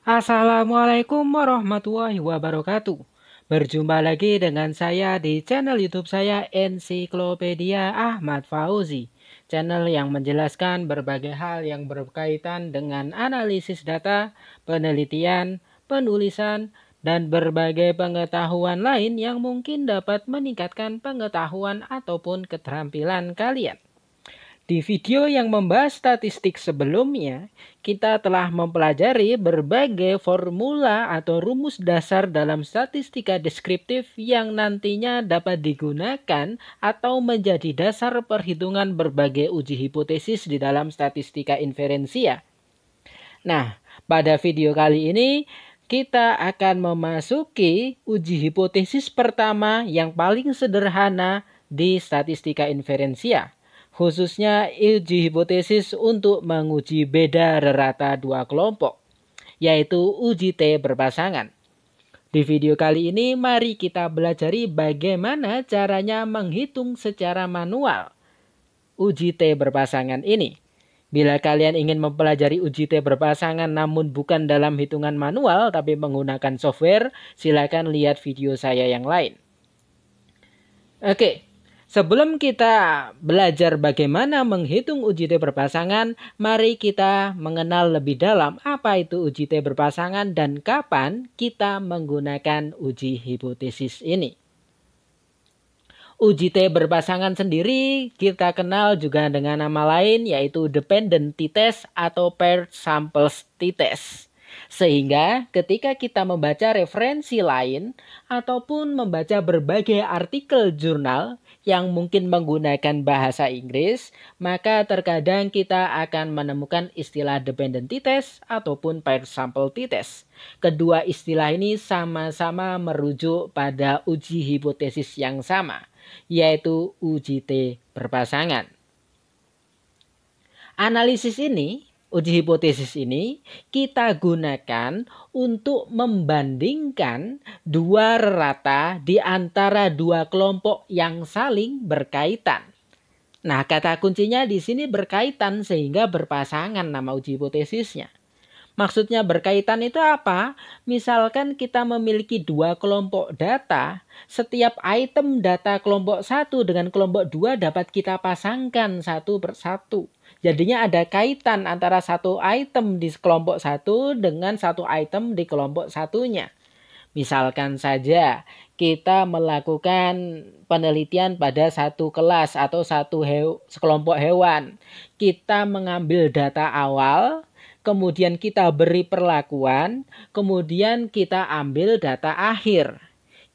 Assalamualaikum warahmatullahi wabarakatuh. Berjumpa lagi dengan saya di channel YouTube saya Ensiklopedia Ahmad Fauzi. Channel yang menjelaskan berbagai hal yang berkaitan dengan analisis data, penelitian, penulisan, dan berbagai pengetahuan lain yang mungkin dapat meningkatkan pengetahuan ataupun keterampilan kalian. Di video yang membahas statistik sebelumnya, kita telah mempelajari berbagai formula atau rumus dasar dalam statistika deskriptif yang nantinya dapat digunakan atau menjadi dasar perhitungan berbagai uji hipotesis di dalam statistika inferensia. Nah, pada video kali ini kita akan memasuki uji hipotesis pertama yang paling sederhana di statistika inferensia. Khususnya uji hipotesis untuk menguji beda rata dua kelompok, yaitu uji T berpasangan. Di video kali ini mari kita belajari bagaimana caranya menghitung secara manual uji T berpasangan ini. Bila kalian ingin mempelajari uji T berpasangan namun bukan dalam hitungan manual tapi menggunakan software, silakan lihat video saya yang lain. Oke. Sebelum kita belajar bagaimana menghitung uji T berpasangan, mari kita mengenal lebih dalam apa itu uji T berpasangan dan kapan kita menggunakan uji hipotesis ini. Uji T berpasangan sendiri kita kenal juga dengan nama lain yaitu dependent t-test atau paired samples t-test. Sehingga ketika kita membaca referensi lain ataupun membaca berbagai artikel jurnal yang mungkin menggunakan bahasa Inggris, maka terkadang kita akan menemukan istilah dependent t-test ataupun paired sample t-test. Kedua istilah ini sama-sama merujuk pada uji hipotesis yang sama, yaitu uji T berpasangan. Analisis ini, uji hipotesis ini kita gunakan untuk membandingkan dua rata di antara dua kelompok yang saling berkaitan. Nah, kata kuncinya di sini berkaitan sehingga berpasangan nama uji hipotesisnya. Maksudnya berkaitan itu apa? Misalkan kita memiliki dua kelompok data, setiap item data kelompok 1 dengan kelompok 2 dapat kita pasangkan satu persatu. Jadinya ada kaitan antara satu item di kelompok 1 dengan satu item di kelompok satunya. Misalkan saja kita melakukan penelitian pada satu kelas atau sekelompok hewan. Kita mengambil data awal, kemudian kita beri perlakuan, kemudian kita ambil data akhir.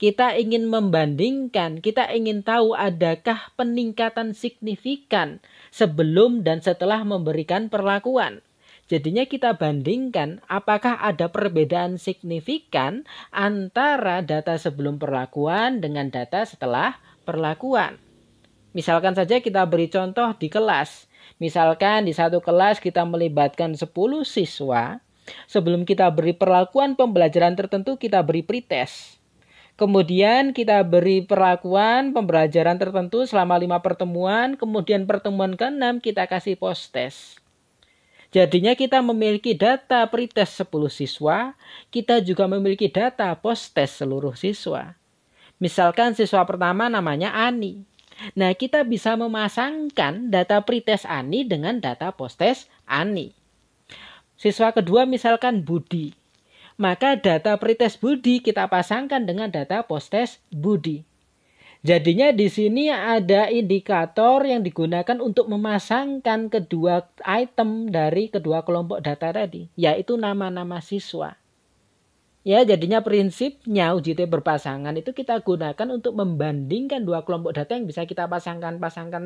Kita ingin membandingkan, kita ingin tahu adakah peningkatan signifikan sebelum dan setelah memberikan perlakuan. Jadinya kita bandingkan apakah ada perbedaan signifikan antara data sebelum perlakuan dengan data setelah perlakuan. Misalkan saja kita beri contoh di kelas. Misalkan di satu kelas kita melibatkan 10 siswa. Sebelum kita beri perlakuan pembelajaran tertentu kita beri pretest. Kemudian kita beri perlakuan pembelajaran tertentu selama 5 pertemuan. Kemudian pertemuan ke-6 kita kasih post-test. Jadinya kita memiliki data pretest 10 siswa. Kita juga memiliki data post-test seluruh siswa. Misalkan siswa pertama namanya Ani. Nah, kita bisa memasangkan data pretest Ani dengan data post-test Ani. Siswa kedua misalkan Budi. Maka data pretest Budi kita pasangkan dengan data post-test Budi. Jadinya di sini ada indikator yang digunakan untuk memasangkan kedua item dari kedua kelompok data tadi, yaitu nama-nama siswa. Ya, jadinya prinsipnya uji T berpasangan itu kita gunakan untuk membandingkan dua kelompok data yang bisa kita pasangkan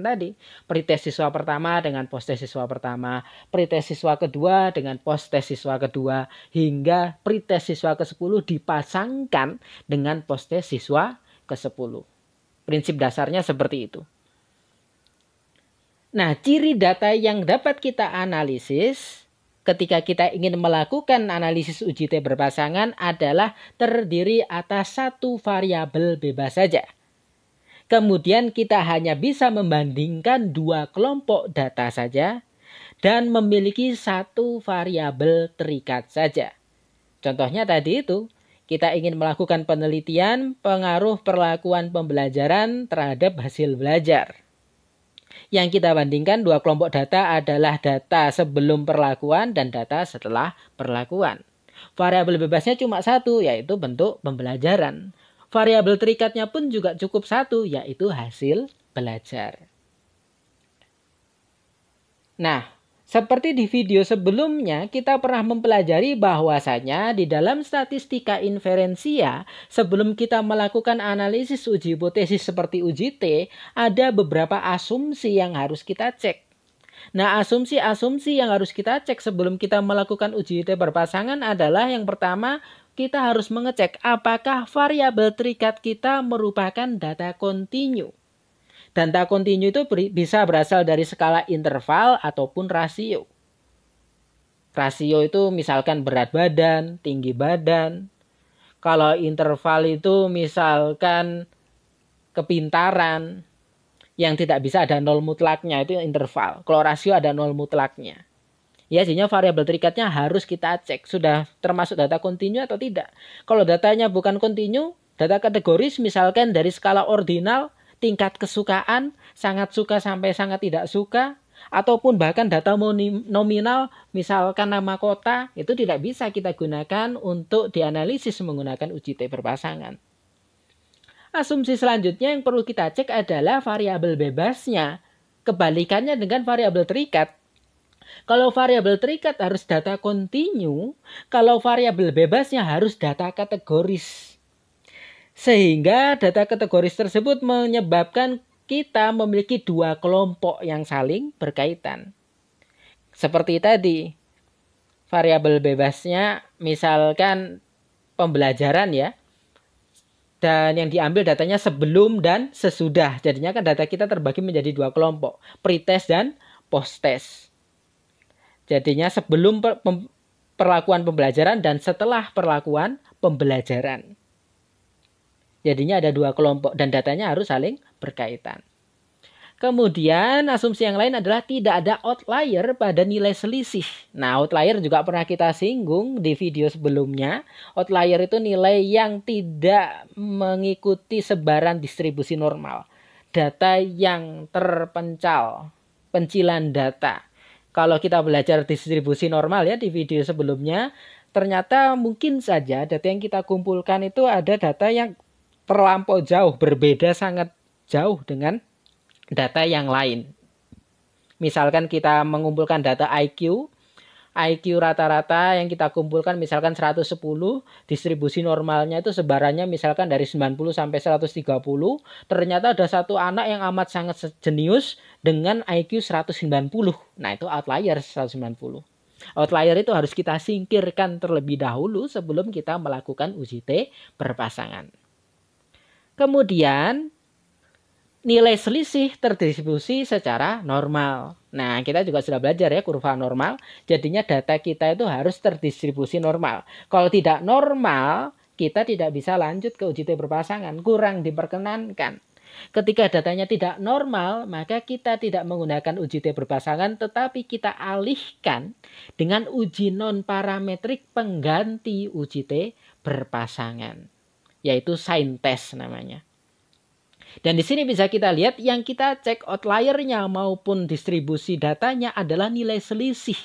tadi. Pretest siswa pertama dengan post-test siswa pertama, pretest siswa kedua dengan post-test siswa kedua, hingga pretest siswa ke-10 dipasangkan dengan post-test siswa ke-10. Prinsip dasarnya seperti itu. Nah, ciri data yang dapat kita analisis ketika kita ingin melakukan analisis uji T berpasangan adalah terdiri atas satu variabel bebas saja. Kemudian kita hanya bisa membandingkan dua kelompok data saja dan memiliki satu variabel terikat saja. Contohnya tadi itu, kita ingin melakukan penelitian pengaruh perlakuan pembelajaran terhadap hasil belajar. Yang kita bandingkan dua kelompok data adalah data sebelum perlakuan dan data setelah perlakuan. Variabel bebasnya cuma satu, yaitu bentuk pembelajaran. Variabel terikatnya pun juga cukup satu, yaitu hasil belajar. Nah, seperti di video sebelumnya, kita pernah mempelajari bahwasanya di dalam statistika inferensia, sebelum kita melakukan analisis uji hipotesis seperti uji T, ada beberapa asumsi yang harus kita cek. Nah, asumsi-asumsi yang harus kita cek sebelum kita melakukan uji T berpasangan adalah yang pertama, kita harus mengecek apakah variabel terikat kita merupakan data kontinu. Data kontinu itu bisa berasal dari skala interval ataupun rasio. Rasio itu misalkan berat badan, tinggi badan. Kalau interval itu misalkan kepintaran. Yang tidak bisa ada nol mutlaknya, itu interval. Kalau rasio ada nol mutlaknya. Ya, jadinya variabel terikatnya harus kita cek. Sudah termasuk data kontinu atau tidak. Kalau datanya bukan kontinu, data kategoris misalkan dari skala ordinal, tingkat kesukaan, sangat suka sampai sangat tidak suka, ataupun bahkan data nominal, misalkan nama kota, itu tidak bisa kita gunakan untuk dianalisis menggunakan uji T berpasangan. Asumsi selanjutnya yang perlu kita cek adalah variabel bebasnya. Kebalikannya dengan variabel terikat. Kalau variabel terikat harus data kontinu, kalau variabel bebasnya harus data kategoris. Sehingga data kategoris tersebut menyebabkan kita memiliki dua kelompok yang saling berkaitan. Seperti tadi, variabel bebasnya misalkan pembelajaran ya. Dan yang diambil datanya sebelum dan sesudah. Jadinya kan data kita terbagi menjadi dua kelompok, pretest dan posttest. Jadinya sebelum perlakuan pembelajaran dan setelah perlakuan pembelajaran. Jadinya ada dua kelompok dan datanya harus saling berkaitan. Kemudian asumsi yang lain adalah tidak ada outlier pada nilai selisih. Nah, outlier juga pernah kita singgung di video sebelumnya. Outlier itu nilai yang tidak mengikuti sebaran distribusi normal. Data yang terpencal, pencilan data. Kalau kita belajar distribusi normal ya di video sebelumnya, ternyata mungkin saja data yang kita kumpulkan itu ada data yang terlampau jauh, berbeda sangat jauh dengan data yang lain. Misalkan kita mengumpulkan data IQ rata-rata yang kita kumpulkan misalkan 110, distribusi normalnya itu sebarannya misalkan dari 90 sampai 130, ternyata ada satu anak yang amat sangat jenius dengan IQ 190. Nah, itu outlier 190. Outlier itu harus kita singkirkan terlebih dahulu sebelum kita melakukan uji T berpasangan. Kemudian nilai selisih terdistribusi secara normal. Nah, kita juga sudah belajar ya kurva normal. Jadinya data kita itu harus terdistribusi normal. Kalau tidak normal, kita tidak bisa lanjut ke uji T berpasangan. Kurang diperkenankan. Ketika datanya tidak normal, maka kita tidak menggunakan uji T berpasangan, tetapi kita alihkan dengan uji non-parametrik pengganti uji T berpasangan. Yaitu sign test namanya. Dan di sini bisa kita lihat yang kita cek outliernya maupun distribusi datanya adalah nilai selisih.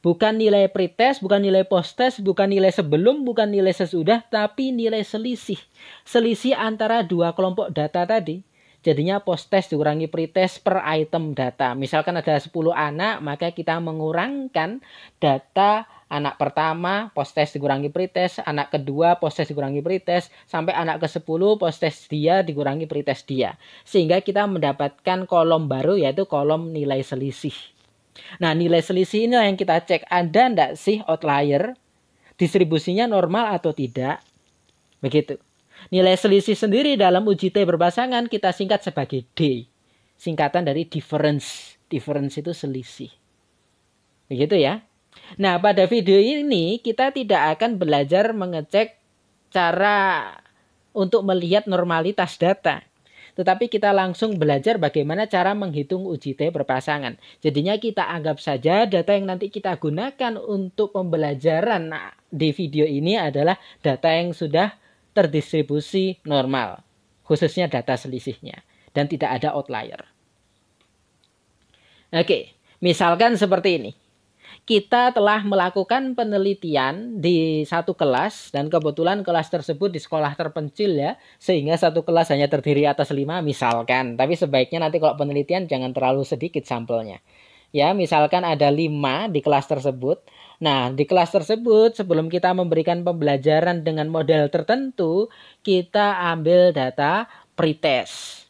Bukan nilai pretest, bukan nilai posttest, bukan nilai sebelum, bukan nilai sesudah, tapi nilai selisih. Selisih antara dua kelompok data tadi. Jadinya posttest dikurangi pretest per item data. Misalkan ada 10 anak, maka kita mengurangkan data anak pertama, posttest dikurangi pretest, anak kedua, posttest dikurangi pretest, sampai anak ke-10, posttest dia dikurangi pretest dia. Sehingga kita mendapatkan kolom baru, yaitu kolom nilai selisih. Nah, nilai selisih ini yang kita cek, ada enggak sih outlier, distribusinya normal atau tidak. Begitu. Nilai selisih sendiri dalam uji T berpasangan kita singkat sebagai D. Singkatan dari difference. Difference itu selisih. Begitu ya. Nah, pada video ini kita tidak akan belajar mengecek cara untuk melihat normalitas data. tetapi kita langsung belajar bagaimana cara menghitung uji T berpasangan. Jadinya kita anggap saja data yang nanti kita gunakan untuk pembelajaran di video ini adalah data yang sudah terdistribusi normal, khususnya data selisihnya, dan tidak ada outlier. Oke, misalkan seperti ini. Kita telah melakukan penelitian di satu kelas dan kebetulan kelas tersebut di sekolah terpencil ya, sehingga satu kelas hanya terdiri atas 5 misalkan. Tapi sebaiknya nanti kalau penelitian jangan terlalu sedikit sampelnya. Ya, misalkan ada 5 di kelas tersebut. Nah, di kelas tersebut sebelum kita memberikan pembelajaran dengan model tertentu, kita ambil data pretest.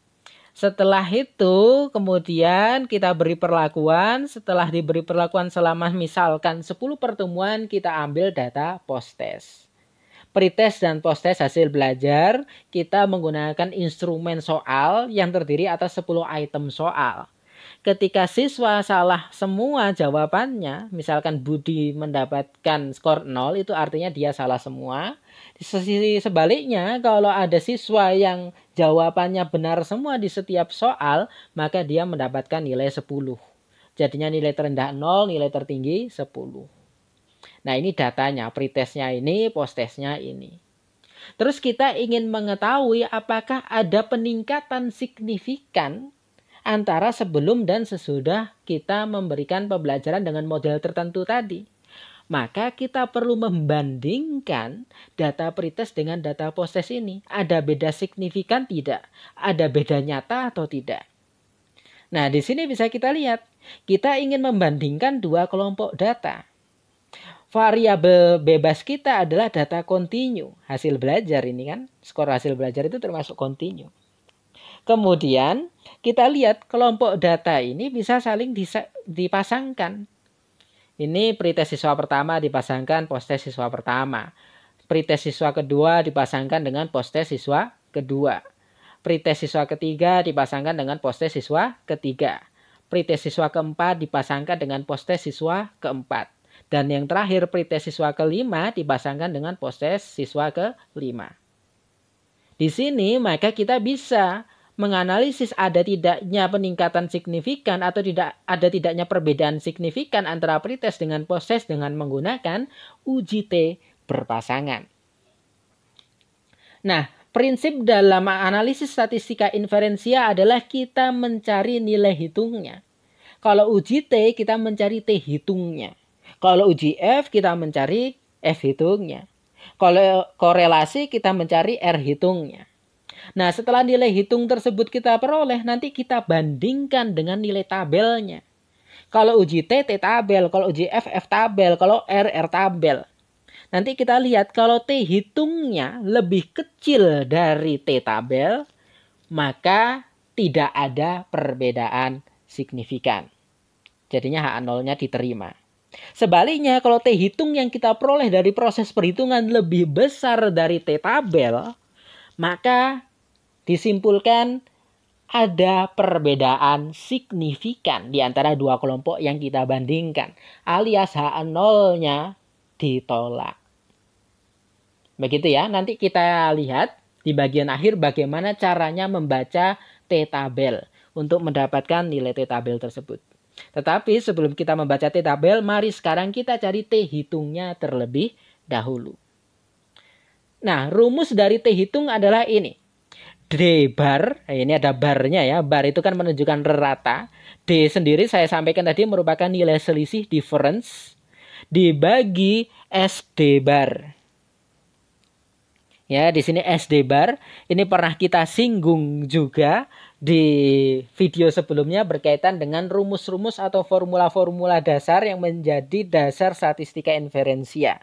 Setelah itu kemudian kita beri perlakuan. Setelah diberi perlakuan selama misalkan 10 pertemuan, kita ambil data post-test. Pretest dan post-test hasil belajar kita menggunakan instrumen soal yang terdiri atas 10 item soal. Ketika siswa salah semua jawabannya, misalkan Budi mendapatkan skor 0, itu artinya dia salah semua. Di sisi sebaliknya, kalau ada siswa yang jawabannya benar semua di setiap soal, maka dia mendapatkan nilai 10. Jadinya nilai terendah 0, nilai tertinggi 10. Nah, ini datanya, pretestnya ini, post-testnya ini. Terus kita ingin mengetahui apakah ada peningkatan signifikan antara sebelum dan sesudah kita memberikan pembelajaran dengan model tertentu tadi. Maka kita perlu membandingkan data pretest dengan data post-test ini. Ada beda signifikan tidak? Ada beda nyata atau tidak? Nah, di sini bisa kita lihat. Kita ingin membandingkan dua kelompok data. Variabel bebas kita adalah data kontinu. Hasil belajar ini kan. Skor hasil belajar itu termasuk kontinu. Kemudian kita lihat kelompok data ini bisa saling dipasangkan. Ini pretest siswa pertama dipasangkan post-test siswa pertama. Pretest siswa kedua dipasangkan dengan post-test siswa kedua. Pretest siswa ketiga dipasangkan dengan post-test siswa ketiga. Pretest siswa keempat dipasangkan dengan post-test siswa keempat. Dan yang terakhir pretest siswa kelima dipasangkan dengan post-test siswa kelima. Di sini maka kita bisa menganalisis ada tidaknya peningkatan signifikan atau ada tidaknya perbedaan signifikan antara pretest dengan post-test dengan menggunakan uji T berpasangan. Nah, prinsip dalam analisis statistika inferensia adalah kita mencari nilai hitungnya. Kalau uji T kita mencari T hitungnya. Kalau uji F kita mencari F hitungnya. Kalau korelasi kita mencari R hitungnya. Nah, setelah nilai hitung tersebut kita peroleh, nanti kita bandingkan dengan nilai tabelnya. Kalau uji T, T tabel. Kalau uji F, F tabel. Kalau R, R tabel. Nanti kita lihat kalau T hitungnya lebih kecil dari T tabel, maka tidak ada perbedaan signifikan. Jadinya HA0-nya diterima. Sebaliknya, kalau T hitung yang kita peroleh dari proses perhitungan lebih besar dari T tabel, maka disimpulkan ada perbedaan signifikan di antara dua kelompok yang kita bandingkan. Alias HA0-nya ditolak. Begitu ya, nanti kita lihat di bagian akhir bagaimana caranya membaca T-tabel untuk mendapatkan nilai T-tabel tersebut. Tetapi sebelum kita membaca T-tabel, mari sekarang kita cari T hitungnya terlebih dahulu. Nah, rumus dari T hitung adalah ini. D bar, ini ada barnya ya. Bar itu kan menunjukkan rata. D sendiri saya sampaikan tadi merupakan nilai selisih difference dibagi SD bar. Ya, di sini SD bar ini pernah kita singgung juga di video sebelumnya berkaitan dengan rumus-rumus atau formula-formula dasar yang menjadi dasar statistika inferensia.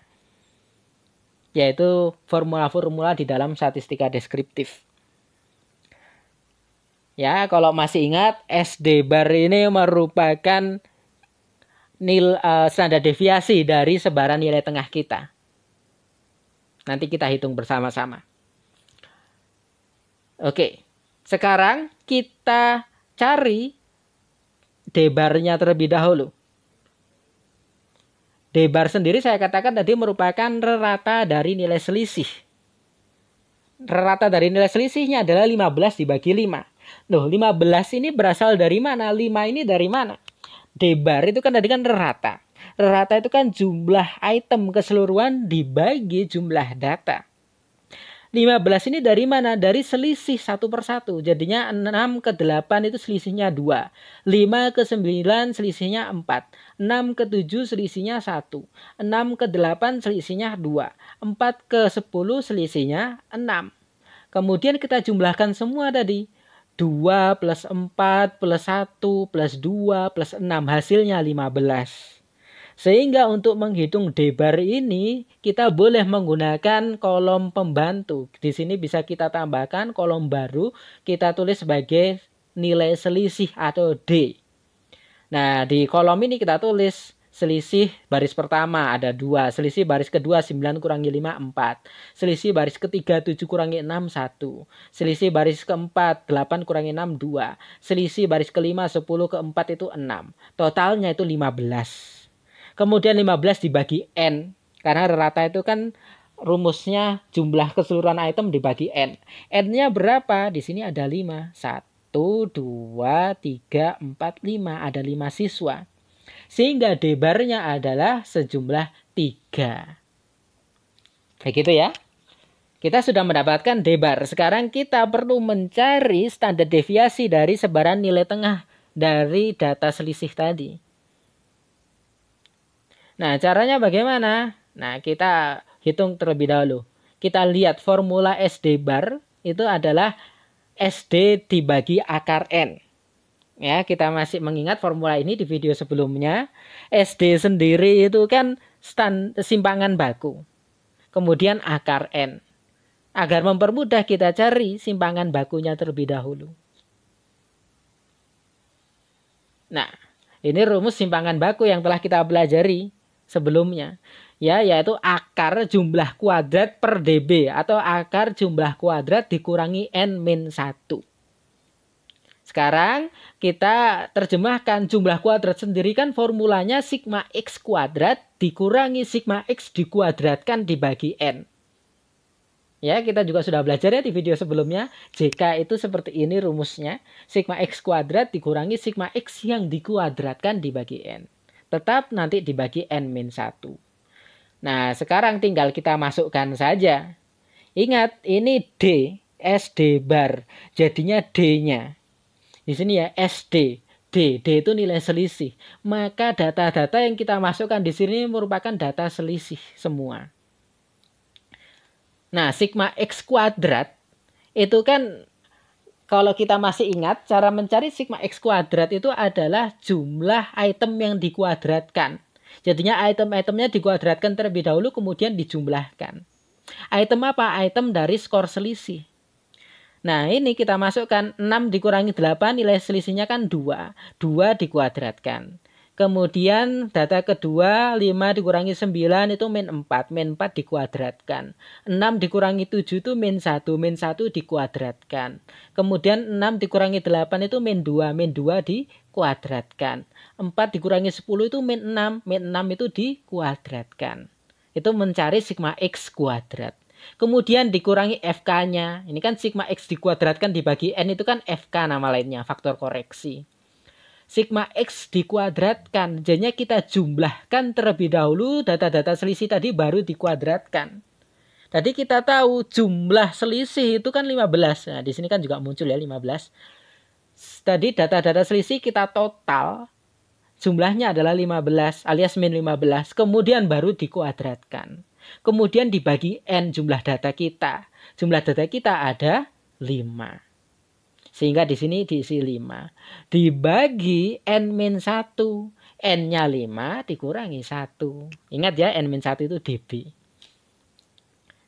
Yaitu formula-formula di dalam statistika deskriptif. Ya, kalau masih ingat, SD bar ini merupakan standar deviasi dari sebaran nilai tengah kita. Nanti kita hitung bersama-sama. Oke, sekarang kita cari D bar-nya terlebih dahulu. D bar sendiri saya katakan tadi merupakan rata dari nilai selisih. rata dari nilai selisihnya adalah 15 dibagi 5. Loh, 15 ini berasal dari mana? 5 ini dari mana? D-bar itu kan tadi kan rata. Rata itu kan jumlah item keseluruhan dibagi jumlah data. 15 ini dari mana? Dari selisih satu per satu. Jadinya 6 ke 8 itu selisihnya 2. 5 ke 9 selisihnya 4. 6 ke 7 selisihnya 1. 6 ke 8 selisihnya 2. 4 ke 10 selisihnya 6. Kemudian kita jumlahkan semua tadi. 2 plus 4 plus 1 plus 2 plus 6. Hasilnya 15. Sehingga untuk menghitung D-bar ini kita boleh menggunakan kolom pembantu. Di sini bisa kita tambahkan kolom baru, kita tulis sebagai nilai selisih atau D. Nah, di kolom ini kita tulis selisih baris pertama ada 2, selisih baris kedua 9 kurangi 5 4, selisih baris ketiga 7 kurangi 6 1, selisih baris keempat 8 kurangi 6 2, selisih baris kelima 10 keempat itu 6. Totalnya itu 15. Kemudian 15 dibagi N. Karena rata itu kan rumusnya jumlah keseluruhan item dibagi N. N-nya berapa? Di sini ada 5. 1, 2, 3, 4, 5. Ada 5 siswa. Sehingga D-bar-nya adalah sejumlah 3. Begitu ya. Kita sudah mendapatkan D-bar. Sekarang kita perlu mencari standar deviasi dari sebaran nilai tengah dari data selisih tadi. Nah, caranya bagaimana? Nah, kita hitung terlebih dahulu. Kita lihat formula SD bar itu adalah SD dibagi akar N. Ya, kita masih mengingat formula ini di video sebelumnya. SD sendiri itu kan simpangan baku. Kemudian akar N. Agar mempermudah kita cari simpangan bakunya terlebih dahulu. Nah, ini rumus simpangan baku yang telah kita pelajari sebelumnya, ya, yaitu akar jumlah kuadrat per dB atau akar jumlah kuadrat dikurangi N-1. Sekarang kita terjemahkan jumlah kuadrat sendiri kan formulanya sigma X kuadrat dikurangi sigma X dikuadratkan dibagi N. Ya, kita juga sudah belajar ya di video sebelumnya. JK itu seperti ini rumusnya. Sigma X kuadrat dikurangi sigma X yang dikuadratkan dibagi N. Tetap nanti dibagi N-1. Nah, sekarang tinggal kita masukkan saja. Ingat, ini D, SD bar. Jadinya D-nya. Di sini ya, SD. D itu nilai selisih. Maka data-data yang kita masukkan di sini merupakan data selisih semua. Nah, sigma X kuadrat itu kan kalau kita masih ingat, cara mencari sigma X kuadrat itu adalah jumlah item yang dikuadratkan. Jadinya item-itemnya dikuadratkan terlebih dahulu, kemudian dijumlahkan. Item apa? Item dari skor selisih. Nah, ini kita masukkan 6 dikurangi 8, nilai selisihnya kan 2. 2 dikuadratkan. Kemudian data kedua 5 dikurangi 9 itu min 4. Min 4 dikuadratkan. 6 dikurangi 7 itu min 1. Min 1 dikuadratkan. Kemudian 6 dikurangi 8 itu min 2. Min 2 dikuadratkan. 4 dikurangi 10 itu min 6. Min 6 itu dikuadratkan. Itu mencari sigma X kuadrat. Kemudian dikurangi FK-nya. Ini kan sigma X dikuadratkan dibagi N itu kan FK nama lainnya. Faktor koreksi. Sigma X dikuadratkan. Jadinya kita jumlahkan terlebih dahulu data-data selisih tadi baru dikuadratkan. Tadi kita tahu jumlah selisih itu kan 15. Nah, di sini kan juga muncul ya 15. Tadi data-data selisih kita total. Jumlahnya adalah 15 alias min 15. Kemudian baru dikuadratkan. Kemudian dibagi N jumlah data kita. Jumlah data kita ada 5. Sehingga di sini diisi 5. Dibagi N-1. N-nya 5 dikurangi 1. Ingat ya, N-1 itu dB.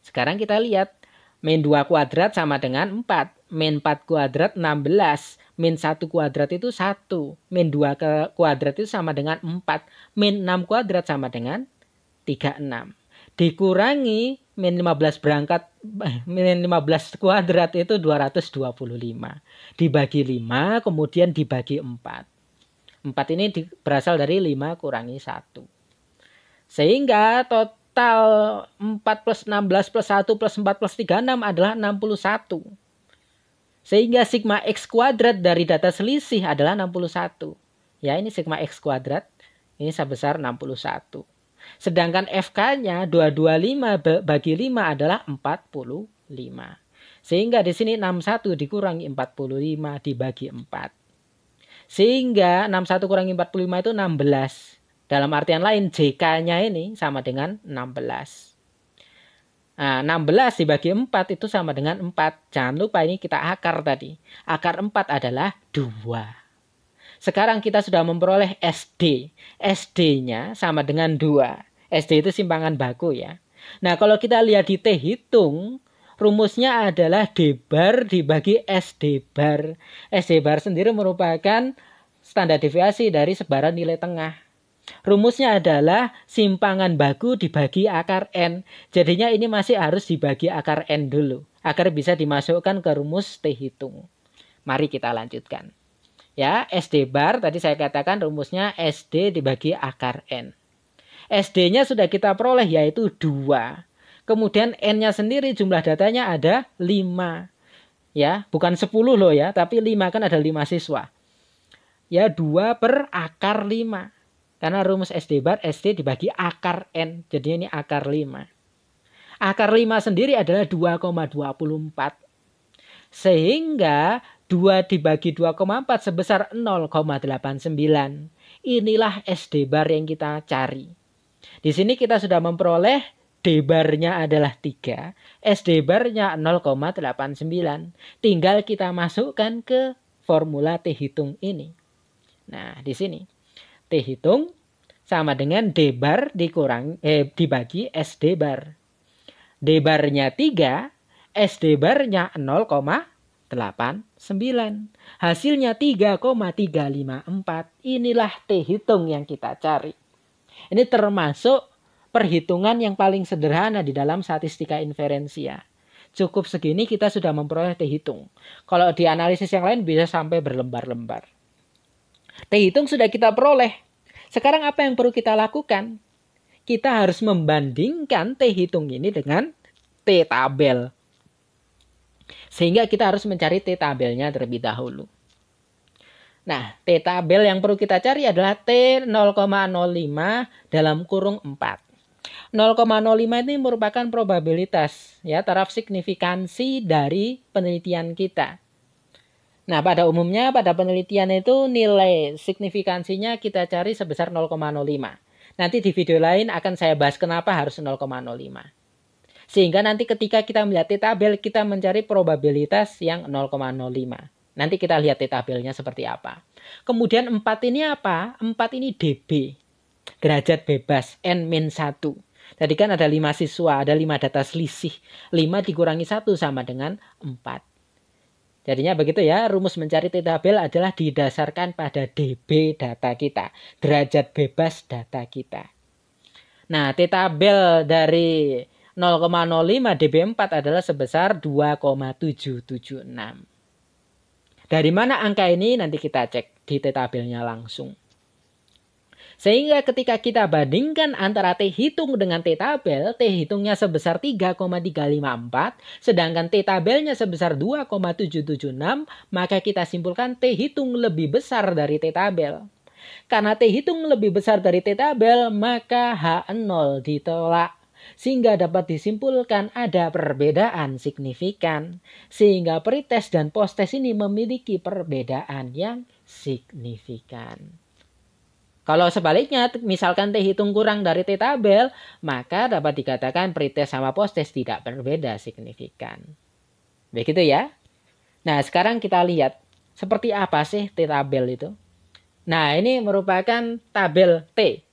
Sekarang kita lihat. Min 2 kuadrat sama dengan 4. Min 4 kuadrat 16. Min 1 kuadrat itu 1. Min 2 kuadrat itu sama dengan 4. Min 6 kuadrat sama dengan 36. Dikurangi min 15 berangkat, min 15 kuadrat itu 225. Dibagi 5, kemudian dibagi 4. 4 ini berasal dari 5 kurangi 1. Sehingga total 4 plus 16 plus 1 plus 4 plus 36 adalah 61. Sehingga sigma X kuadrat dari data selisih adalah 61. Ya, ini sigma X kuadrat. Ini sebesar 61. Sedangkan FK-nya 225 bagi 5 adalah 45. Sehingga di sini 61 dikurangi 45 dibagi 4. Sehingga 61 kurangi 45 itu 16. Dalam artian lain JK-nya ini sama dengan 16. Nah, 16 dibagi 4 itu sama dengan 4. Jangan lupa ini kita akar tadi. Akar 4 adalah 2. Sekarang kita sudah memperoleh SD. SD-nya sama dengan 2. SD itu simpangan baku ya. Nah, kalau kita lihat di T hitung, rumusnya adalah D bar dibagi SD bar. SD bar sendiri merupakan standar deviasi dari sebaran nilai tengah. Rumusnya adalah simpangan baku dibagi akar N. Jadinya ini masih harus dibagi akar N dulu, agar bisa dimasukkan ke rumus T hitung. Mari kita lanjutkan. Ya, SD bar tadi saya katakan rumusnya SD dibagi akar N. SD-nya sudah kita peroleh yaitu 2. Kemudian N-nya sendiri jumlah datanya ada 5. Ya, bukan 10 loh ya, tapi 5 kan ada 5 siswa. Ya, 2 per akar 5. Karena rumus SD bar SD dibagi akar N. Jadi ini akar 5. Akar 5 sendiri adalah 2,24. Sehingga 2 dibagi 2,4 sebesar 0,89. Inilah SD bar yang kita cari. Di sini kita sudah memperoleh D barnya adalah 3, SD barnya 0,89. Tinggal kita masukkan ke formula T hitung ini. Nah, di sini T hitung sama dengan D bar dibagi SD bar. D barnya 3, SD barnya 0,89. Hasilnya 3,354. Inilah T hitung yang kita cari. Ini termasuk perhitungan yang paling sederhana di dalam statistika inferensia. Cukup segini kita sudah memperoleh T hitung. Kalau di analisis yang lain bisa sampai berlembar-lembar. T hitung sudah kita peroleh. Sekarang apa yang perlu kita lakukan? Kita harus membandingkan T hitung ini dengan T tabel. Sehingga kita harus mencari T tabelnya terlebih dahulu. Nah, T tabel yang perlu kita cari adalah T 0,05 dalam kurung 4. 0,05 ini merupakan probabilitas, ya, taraf signifikansi dari penelitian kita. Nah, pada umumnya pada penelitian itu nilai signifikansinya kita cari sebesar 0,05. Nanti di video lain akan saya bahas kenapa harus 0,05. Sehingga nanti ketika kita melihat T tabel kita mencari probabilitas yang 0,05. Nanti kita lihat T tabelnya seperti apa. Kemudian 4 ini apa? 4 ini dB. Derajat bebas N-1. Tadi kan ada 5 siswa, ada 5 data selisih. 5 dikurangi 1 sama dengan 4. Jadinya begitu ya, rumus mencari T tabel adalah didasarkan pada dB data kita. Derajat bebas data kita. Nah, T tabel dari 0,05 dB4 adalah sebesar 2,776. Dari mana angka ini? Nanti kita cek di T tabelnya langsung. Sehingga ketika kita bandingkan antara T hitung dengan T tabel, T hitungnya sebesar 3,354, sedangkan T tabelnya sebesar 2,776, maka kita simpulkan T hitung lebih besar dari T tabel. Karena T hitung lebih besar dari T tabel, maka H0 ditolak. Sehingga dapat disimpulkan ada perbedaan signifikan. Sehingga pretest dan posttest ini memiliki perbedaan yang signifikan. Kalau sebaliknya, misalkan T hitung kurang dari T tabel, maka dapat dikatakan pretest sama posttest tidak berbeda signifikan. Begitu ya. Nah, sekarang kita lihat seperti apa sih T tabel itu. Nah, ini merupakan tabel T.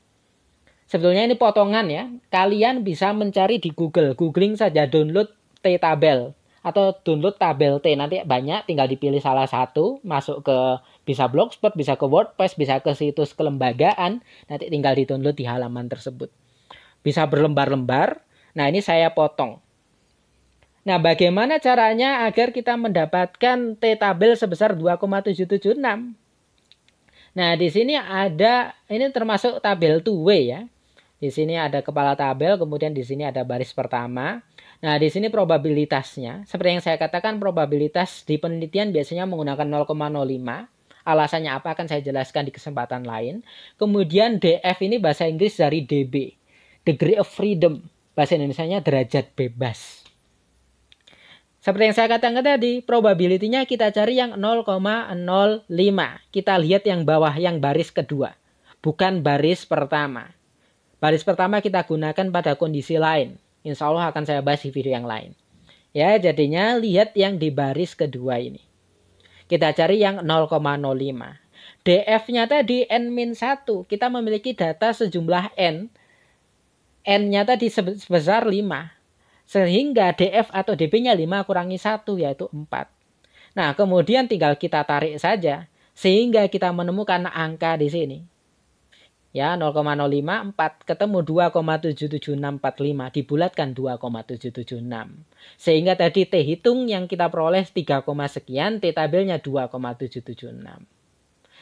Sebetulnya ini potongan ya. Kalian bisa mencari di Google. Googling saja download T tabel. Atau download tabel T. Nanti banyak, tinggal dipilih salah satu. Masuk ke bisa Blogspot, bisa ke WordPress, bisa ke situs kelembagaan. Nanti tinggal di-download di halaman tersebut. Bisa berlembar-lembar. Nah, ini saya potong. Nah, bagaimana caranya agar kita mendapatkan T tabel sebesar 2,776? Nah, di sini ada, ini termasuk tabel two-way ya. Di sini ada kepala tabel, kemudian di sini ada baris pertama. Nah, di sini probabilitasnya, seperti yang saya katakan, probabilitas di penelitian biasanya menggunakan 0,05. Alasannya apa akan saya jelaskan di kesempatan lain. Kemudian DF ini bahasa Inggris dari DB, degree of freedom. Bahasa Indonesianya derajat bebas. Seperti yang saya katakan tadi, probability-nya kita cari yang 0,05. Kita lihat yang bawah, yang baris kedua, bukan baris pertama. Baris pertama kita gunakan pada kondisi lain. Insya Allah akan saya bahas di video yang lain. Ya, jadinya lihat yang di baris kedua ini. Kita cari yang 0,05. DF-nya tadi N-1. Kita memiliki data sejumlah N. N-nya tadi sebesar 5. Sehingga DF atau DB-nya 5 kurangi 1 yaitu 4. Nah, kemudian tinggal kita tarik saja. Sehingga kita menemukan angka di sini. Ya, 0,05, 4 ketemu 2,77645, dibulatkan 2,776. Sehingga tadi T hitung yang kita peroleh 3, sekian, T tabelnya 2,776.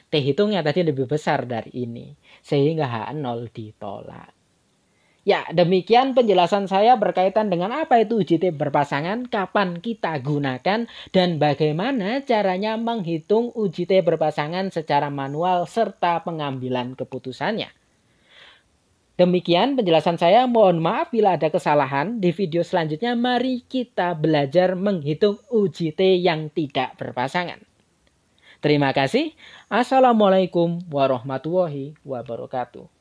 T hitungnya tadi lebih besar dari ini, sehingga H0 ditolak. Ya, demikian penjelasan saya berkaitan dengan apa itu UJT berpasangan, kapan kita gunakan, dan bagaimana caranya menghitung UJT berpasangan secara manual serta pengambilan keputusannya. Demikian penjelasan saya, mohon maaf bila ada kesalahan. Di video selanjutnya mari kita belajar menghitung UJT yang tidak berpasangan. Terima kasih. Assalamualaikum warahmatullahi wabarakatuh.